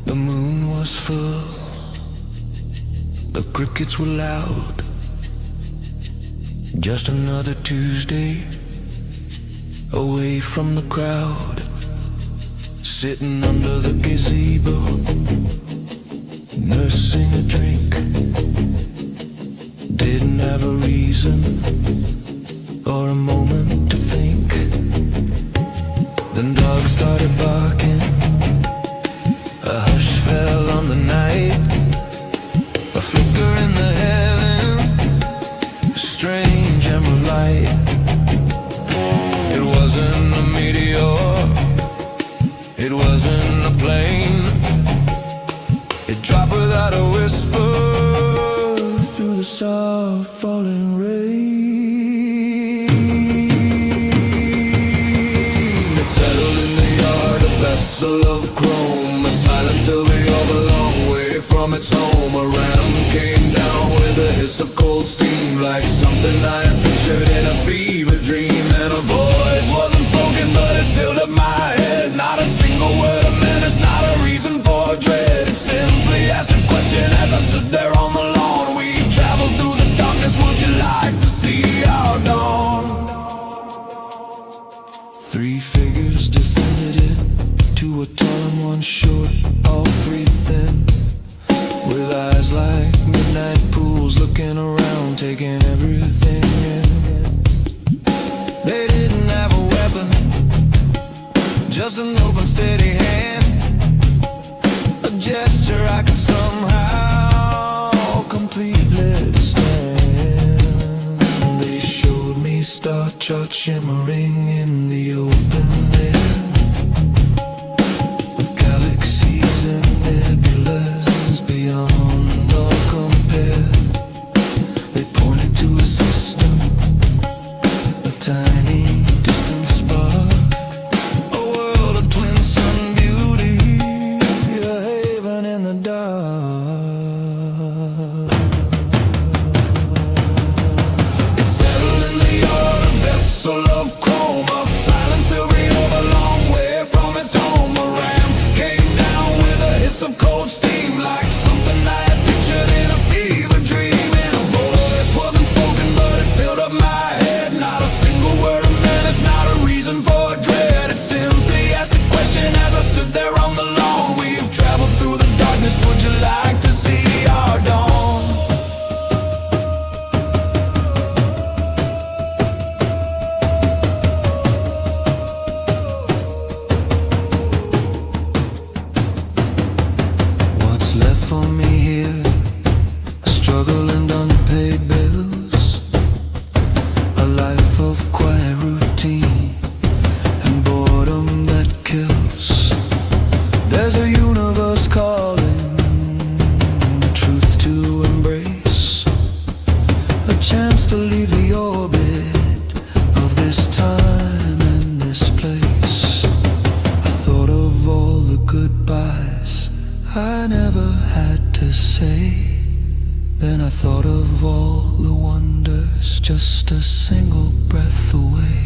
The moon was full, the crickets were loud. Just another Tuesday, away from the crowd, sitting under the gazebo, nursing a drink. Didn't have a reason or a moment to think. Then dogs started barking, a hush fell on the night, a flicker in the heaven, a strange emerald light. It wasn't a meteor, it wasn't a plane. It dropped without a whisper through the soft falling rain. It settled in the yard, a vessel of chrome, a silent Sylvia of a long way from its home. A ram came down with a hiss of cold steam, like something I had pictured in a fever dream. And a voice wasn't spoken, but it filled up my head. Not a single word, a menace, not a reason for dread. It simply asked a question as I stood there on the lawn. We've traveled through the darkness, would you like to see our dawn? Three figures descended into a tall and one short, all three thin, with eyes like midnight pools, looking around, taking everything in. They didn't have a weapon, just an open steady hand, a gesture I could somehow completely understand. They showed me star charts shimmering in the open air, with galaxies and nebulas beyond all compare. They pointed to a system, a tiny distant spark, a world of twin sun beauty, a haven in the dark. It settled in the yard, a vessel of chrome, a silent Sylvia of a long way from its home. A ram came down with a hiss of cold steam, like something I had pictured in a fever dream. And a voice wasn't spoken, but it filled up my head. Not a single word, a menace, not a reason for dread. It simply asked a question as I stood there on the lawn. We've traveled through the darkness, would you like to see our dawn? What's left for me here? A struggle and unpaid bills, a life of quiet routine and boredom that kills. There's a universe calling, a truth to embrace, a chance to leave the orbit of this time and this place. I thought of all the goodbyes I never had to say. Then I thought of all the wonders just a single breath away.